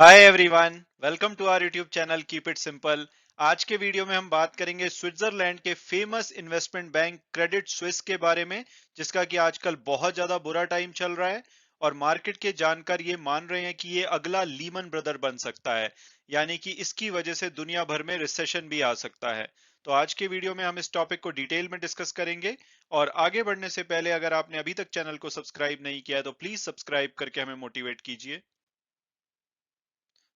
Hi everyone, welcome to our YouTube channel keep it simple. आज के video में हम बात करेंगे स्विट्जरलैंड के famous investment bank Credit Suisse के बारे में, जिसका कि आजकल बहुत ज्यादा बुरा टाइम चल रहा है। और मार्केट के जानकार ये मान रहे हैं कि ये अगला लीमन ब्रदर बन सकता है, यानी कि इसकी वजह से दुनिया भर में रिसेशन भी आ सकता है। तो आज के वीडियो में हम इस टॉपिक को डिटेल में डिस्कस करेंगे। और आगे बढ़ने से पहले अगर आपने अभी तक चैनल को सब्सक्राइब नहीं किया है तो प्लीज सब्सक्राइब करके हमें मोटिवेट कीजिए।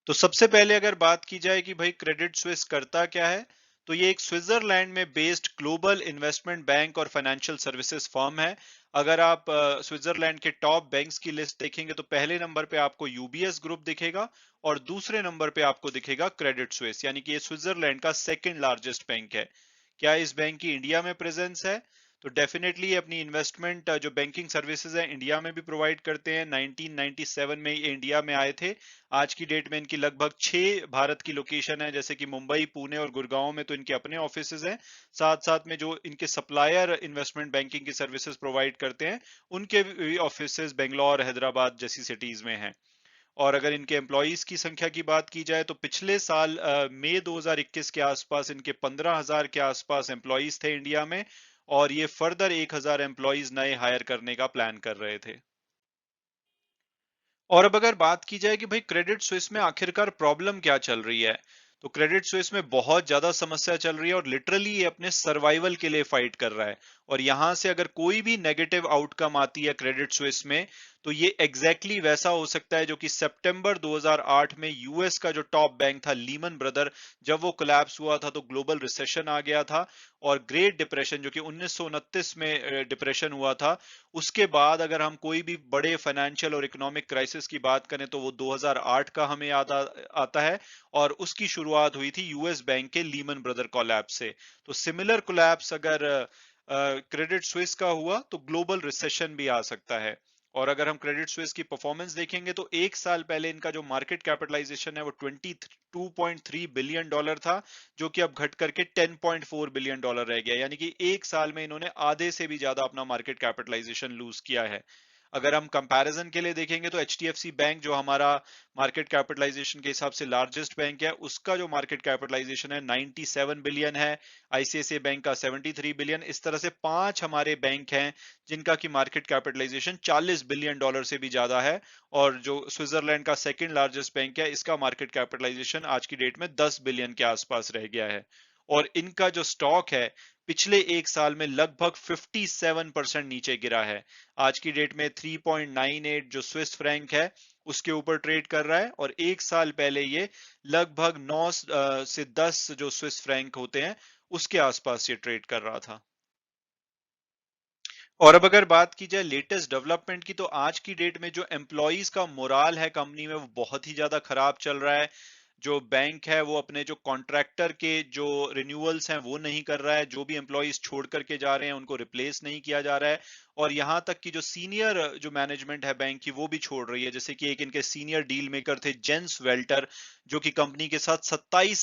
तो सबसे पहले अगर बात की जाए कि भाई क्रेडिट स्विस करता क्या है, तो ये एक स्विट्जरलैंड में बेस्ड ग्लोबल इन्वेस्टमेंट बैंक और फाइनेंशियल सर्विसेज फर्म है। अगर आप स्विट्जरलैंड के टॉप बैंक्स की लिस्ट देखेंगे तो पहले नंबर पे आपको यूबीएस ग्रुप दिखेगा और दूसरे नंबर पे आपको दिखेगा क्रेडिट स्विस, यानी कि ये स्विट्जरलैंड का सेकंड लार्जेस्ट बैंक है। क्या इस बैंक की इंडिया में प्रेजेंस है? तो डेफिनेटली अपनी इन्वेस्टमेंट जो बैंकिंग सर्विसेज है इंडिया में भी प्रोवाइड करते हैं। 1997 में ये इंडिया में आए थे। आज की डेट में इनकी लगभग 6 भारत की लोकेशन है, जैसे कि मुंबई, पुणे और गुड़गांव में तो इनके अपने ऑफिसेज हैं। साथ साथ में जो इनके सप्लायर इन्वेस्टमेंट बैंकिंग की सर्विसेज प्रोवाइड करते हैं उनके भी ऑफिसेज बेंगलोर, हैदराबाद जैसी सिटीज में हैं। और अगर इनके एम्प्लॉयज की संख्या की बात की जाए तो पिछले साल मई 2021 के आसपास इनके 15,000 के आसपास एम्प्लॉयज थे इंडिया में। और ये फर्दर 1,000 एम्प्लॉयज नए हायर करने का प्लान कर रहे थे। और अब अगर बात की जाए कि भाई क्रेडिट स्विस में आखिरकार प्रॉब्लम क्या चल रही है, तो क्रेडिट स्विस में बहुत ज्यादा समस्या चल रही है और लिटरली ये अपने सर्वाइवल के लिए फाइट कर रहा है। और यहां से अगर कोई भी नेगेटिव आउटकम आती है क्रेडिट स्विस में, तो ये एग्जैक्टली वैसा हो सकता है जो कि सितंबर 2008 में यूएस का जो टॉप बैंक था लीमन ब्रदर, जब वो कोलैप्स हुआ था तो ग्लोबल रिसेशन आ गया था। और ग्रेट डिप्रेशन जो कि 1929 में डिप्रेशन हुआ था, उसके बाद अगर हम कोई भी बड़े फाइनेंशियल और इकोनॉमिक क्राइसिस की बात करें तो वो 2008 का हमें याद आता है। और उसकी शुरुआत हुई थी यूएस बैंक के लीमन ब्रदर कोलैप्स से। तो सिमिलर कोलैप्स अगर क्रेडिट स्विस का हुआ तो ग्लोबल रिसेशन भी आ सकता है। और अगर हम क्रेडिट स्विस की परफॉर्मेंस देखेंगे तो एक साल पहले इनका जो मार्केट कैपिटलाइजेशन है वो 22.3 बिलियन डॉलर था, जो कि अब घट करके 10.4 बिलियन डॉलर रह गया, यानी कि एक साल में इन्होंने आधे से भी ज्यादा अपना मार्केट कैपिटलाइजेशन लूज किया है। अगर हम कंपैरिजन के लिए देखेंगे तो एचडीएफसी बैंक जो हमारा मार्केट कैपिटलाइजेशन के हिसाब से लार्जेस्ट बैंक है, उसका जो मार्केट कैपिटलाइजेशन है 97 बिलियन है। आईसीआईसीआई बैंक का 73 बिलियन। इस तरह से 5 हमारे बैंक हैं जिनका की मार्केट कैपिटलाइजेशन 40 बिलियन डॉलर से भी ज्यादा है। और जो स्विट्जरलैंड का सेकंड लार्जेस्ट बैंक है, इसका मार्केट कैपिटलाइजेशन आज की डेट में 10 बिलियन के आसपास रह गया है। और इनका जो स्टॉक है पिछले एक साल में लगभग 57% नीचे गिरा है। आज की डेट में 3.98 जो स्विस फ्रैंक है उसके ऊपर ट्रेड कर रहा है, और एक साल पहले ये लगभग 9 से 10 जो स्विस फ्रैंक होते हैं उसके आसपास ये ट्रेड कर रहा था। और अब अगर बात की जाए लेटेस्ट डेवलपमेंट की, तो आज की डेट में जो एम्प्लॉयज का मोराल है कंपनी में वो बहुत ही ज्यादा खराब चल रहा है। जो बैंक है वो अपने जो कॉन्ट्रैक्टर के जो रिन्यूअल्स हैं वो नहीं कर रहा है, जो भी एम्प्लॉयज छोड़ करके जा रहे हैं उनको रिप्लेस नहीं किया जा रहा है। और यहाँ तक कि जो सीनियर जो मैनेजमेंट है बैंक की वो भी छोड़ रही है, जैसे कि एक इनके सीनियर डील मेकर थे जेंस वेल्टर, जो कि कंपनी के साथ 27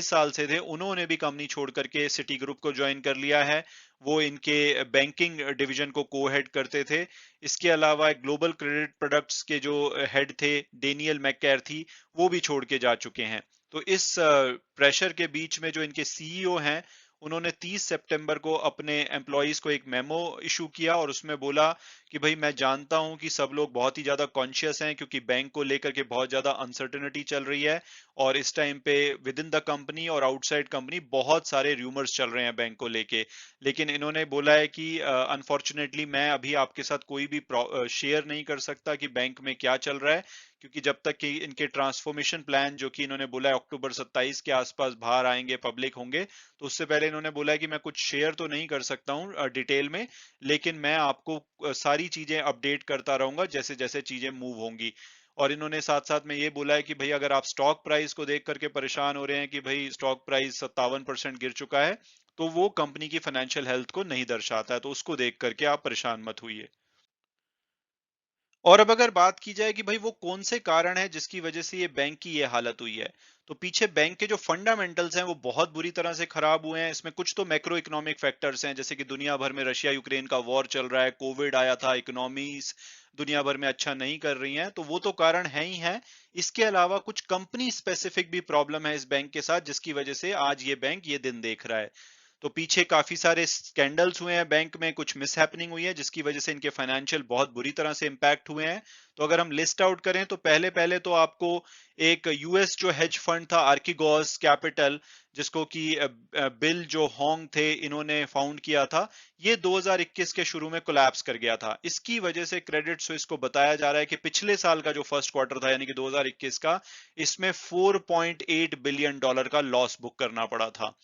साल से थे, उन्होंने भी कंपनी छोड़ करके सिटी ग्रुप को ज्वाइन कर लिया है। वो इनके बैंकिंग डिवीजन को को हेड करते थे। इसके अलावा ग्लोबल क्रेडिट प्रोडक्ट्स के जो हेड थे डेनियल मैककैर्थी, वो भी छोड़ के जा चुके हैं। तो इस प्रेशर के बीच में जो इनके सीईओ हैं, उन्होंने 30 सितंबर को अपने एम्प्लॉयज को एक मेमो इशू किया और उसमें बोला कि भाई मैं जानता हूं कि सब लोग बहुत ही ज्यादा कॉन्शियस हैं क्योंकि बैंक को लेकर के बहुत ज्यादा अनसर्टेनिटी चल रही है। और इस टाइम पे विद इन द कंपनी और आउटसाइड कंपनी बहुत सारे रूमर्स चल रहे हैं बैंक को लेके। लेकिन इन्होंने बोला है कि अनफॉर्चुनेटली मैं अभी आपके साथ कोई भी शेयर नहीं कर सकता कि बैंक में क्या चल रहा है, क्योंकि जब तक कि इनके ट्रांसफॉर्मेशन प्लान जो कि इन्होंने बोला है अक्टूबर 27 के आसपास बाहर आएंगे, पब्लिक होंगे, तो उससे पहले इन्होंने बोला है कि मैं कुछ शेयर तो नहीं कर सकता हूँ डिटेल में, लेकिन मैं आपको सारी चीजें अपडेट करता रहूंगा जैसे जैसे चीजें मूव होंगी। और इन्होंने साथ साथ में ये बोला है कि भाई अगर आप स्टॉक प्राइस को देख करके परेशान हो रहे हैं कि भाई स्टॉक प्राइस 57% गिर चुका है, तो वो कंपनी की फाइनेंशियल हेल्थ को नहीं दर्शाता है, तो उसको देख करके आप परेशान मत हुई। और अब अगर बात की जाए कि भाई वो कौन से कारण है जिसकी वजह से ये बैंक की ये हालत हुई है, तो पीछे बैंक के जो फंडामेंटल्स हैं वो बहुत बुरी तरह से खराब हुए हैं। इसमें कुछ तो मैक्रो इकोनॉमिक फैक्टर्स हैं, जैसे कि दुनिया भर में रशिया यूक्रेन का वॉर चल रहा है, कोविड आया था, इकोनॉमीज दुनिया भर में अच्छा नहीं कर रही हैं, तो वो तो कारण है ही है। इसके अलावा कुछ कंपनी स्पेसिफिक भी प्रॉब्लम है इस बैंक के साथ, जिसकी वजह से आज ये बैंक ये दिन देख रहा है। तो पीछे काफी सारे स्कैंडल्स हुए हैं बैंक में, कुछ मिसहैपनिंग हुई है जिसकी वजह से इनके फाइनेंशियल बहुत बुरी तरह से इंपैक्ट हुए हैं। तो अगर हम लिस्ट आउट करें तो पहले पहले तो आपको एक यूएस जो हेज फंड था आर्किगॉस कैपिटल, जिसको कि बिल जो होंग थे इन्होंने फाउंड किया था, ये 2021 के शुरू में कोलैप्स कर गया था। इसकी वजह से क्रेडिट स्विस को बताया जा रहा है कि पिछले साल का जो फर्स्ट क्वार्टर था यानी कि 2021 का, इसमें 4.8 बिलियन डॉलर का लॉस बुक करना पड़ा था।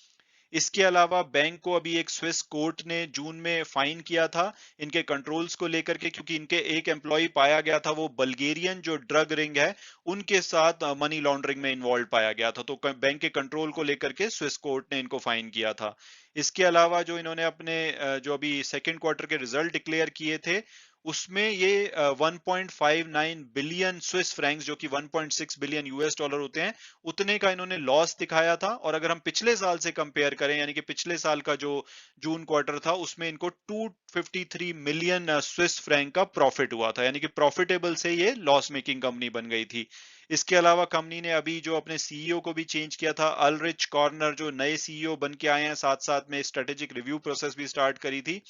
इसके अलावा बैंक को अभी एक स्विस कोर्ट ने जून में फाइन किया था इनके कंट्रोल्स को लेकर के, क्योंकि इनके एक एम्प्लॉय पाया गया था वो बल्गेरियन जो ड्रग रिंग है उनके साथ मनी लॉन्ड्रिंग में इन्वॉल्व पाया गया था। तो बैंक के कंट्रोल को लेकर के स्विस कोर्ट ने इनको फाइन किया था। इसके अलावा जो इन्होंने अपने जो अभी सेकेंड क्वार्टर के रिजल्ट डिक्लेयर किए थे, उसमें ये 1.59 बिलियन स्विस फ्रैंक्स, जो कि 1.6 बिलियन यूएस डॉलर होते हैं, उतने का इन्होंने लॉस दिखाया था। और अगर हम पिछले साल से कंपेयर करें, यानी कि पिछले साल का जो जून क्वार्टर था, उसमें इनको 253 मिलियन स्विस फ्रैंक का प्रॉफिट हुआ था, यानी कि प्रॉफिटेबल से ये लॉस मेकिंग कंपनी बन गई थी। इसके अलावा कंपनी ने अभी जो अपने सीईओ को भी चेंज किया था, अल्रिच कॉर्नर जो नए सीईओ बन के आए हैं, साथ साथ में स्ट्रेटेजिक रिव्यू प्रोसेस भी स्टार्ट करी थी।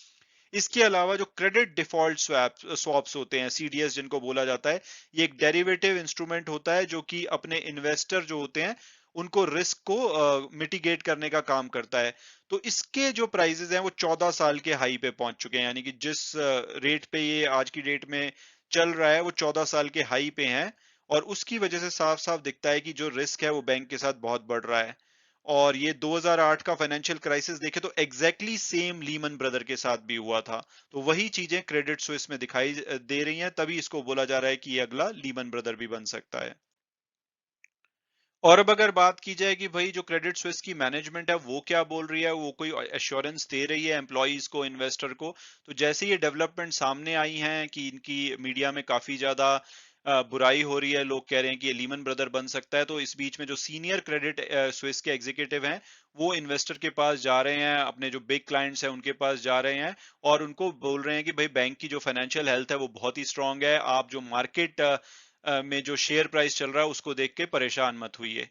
इसके अलावा जो क्रेडिट डिफॉल्ट स्वैप्स होते हैं, सीडीएस जिनको बोला जाता है, ये एक डेरिवेटिव इंस्ट्रूमेंट होता है जो कि अपने इन्वेस्टर जो होते हैं उनको रिस्क को मिटिगेट करने का काम करता है। तो इसके जो प्राइसेस हैं वो 14 साल के हाई पे पहुंच चुके हैं, यानी कि जिस रेट पे ये आज की डेट में चल रहा है वो 14 साल के हाई पे हैं। और उसकी वजह से साफ साफ दिखता है कि जो रिस्क है वो बैंक के साथ बहुत बढ़ रहा है। और ये 2008 का फाइनेंशियल क्राइसिस देखे तो एग्जैक्टली सेम लीमन ब्रदर के साथ भी हुआ था। तो वही चीजें क्रेडिट स्विस में दिखाई दे रही हैं, तभी इसको बोला जा रहा है कि ये अगला लीमन ब्रदर भी बन सकता है। और अब अगर बात की जाए कि भाई जो क्रेडिट स्विस की मैनेजमेंट है वो क्या बोल रही है, वो कोई एश्योरेंस दे रही है एम्प्लॉइज को, इन्वेस्टर को, तो जैसे ये डेवलपमेंट सामने आई हैं कि इनकी मीडिया में काफी ज्यादा बुराई हो रही है, लोग कह रहे हैं कि ये लीमन ब्रदर बन सकता है, तो इस बीच में जो सीनियर क्रेडिट स्विस के एग्जीक्यूटिव हैं वो इन्वेस्टर के पास जा रहे हैं, अपने जो बिग क्लाइंट्स हैं उनके पास जा रहे हैं और उनको बोल रहे हैं कि भाई बैंक की जो फाइनेंशियल हेल्थ है वो बहुत ही स्ट्रांग है, आप जो मार्केट में जो शेयर प्राइस चल रहा है उसको देख के परेशान मत हुई।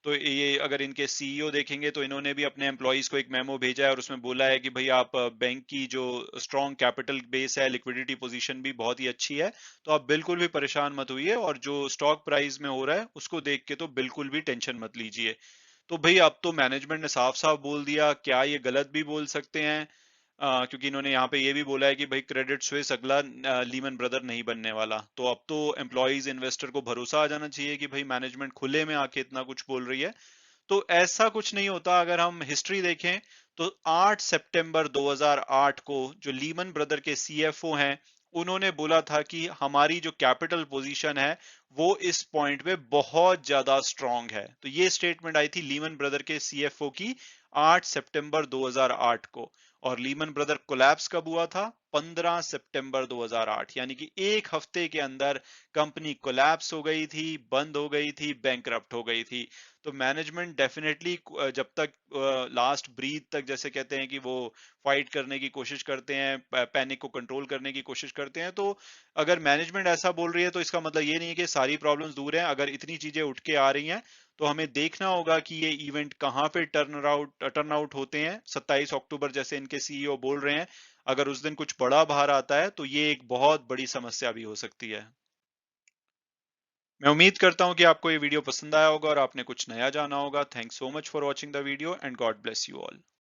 तो ये अगर इनके सीईओ देखेंगे तो इन्होंने भी अपने एम्प्लॉइज को एक मेमो भेजा है और उसमें बोला है कि भाई आप बैंक की जो स्ट्रॉन्ग कैपिटल बेस है, लिक्विडिटी पोजीशन भी बहुत ही अच्छी है, तो आप बिल्कुल भी परेशान मत होइए और जो स्टॉक प्राइस में हो रहा है उसको देख के तो बिल्कुल भी टेंशन मत लीजिए। तो भाई अब तो मैनेजमेंट ने साफ साफ बोल दिया, क्या ये गलत भी बोल सकते हैं? क्योंकि इन्होंने यहाँ पे ये भी बोला है कि भाई क्रेडिट स्विस अगला लीमन ब्रदर नहीं बनने वाला। तो अब तो एम्प्लॉइज इन्वेस्टर को भरोसा आ जाना चाहिए कि भाई मैनेजमेंट खुले में आके इतना कुछ बोल रही है। तो ऐसा कुछ नहीं होता। अगर हम हिस्ट्री देखें तो 8 सितंबर 2008 को जो लीमन ब्रदर के सीएफओ हैं उन्होंने बोला था कि हमारी जो कैपिटल पोजीशन है वो इस पॉइंट पे बहुत ज्यादा स्ट्रांग है। तो ये स्टेटमेंट आई थी लीमन ब्रदर के सीएफओ की 8 सितंबर 2008 को। और लीमन ब्रदर कोलैप्स कब हुआ था? 15 सितंबर 2008, यानी कि एक हफ्ते के अंदर कंपनी कोलैप्स हो गई थी, बंद हो गई थी, बैंकरप्ट हो गई थी। तो मैनेजमेंट डेफिनेटली जब तक लास्ट ब्रीथ तक, जैसे कहते हैं कि वो फाइट करने की कोशिश करते हैं, पैनिक को कंट्रोल करने की कोशिश करते हैं। तो अगर मैनेजमेंट ऐसा बोल रही है तो इसका मतलब ये नहीं है कि सारी प्रॉब्लम्स दूर हैं। अगर इतनी चीजें उठ के आ रही हैं तो हमें देखना होगा कि ये इवेंट कहाँ पे टर्न आउट होते हैं। 27 अक्टूबर जैसे इनके सीईओ बोल रहे हैं, अगर उस दिन कुछ बड़ा बाहर आता है तो ये एक बहुत बड़ी समस्या भी हो सकती है। मैं उम्मीद करता हूं कि आपको ये वीडियो पसंद आया होगा और आपने कुछ नया जाना होगा। Thanks so much for watching the video and God bless you all.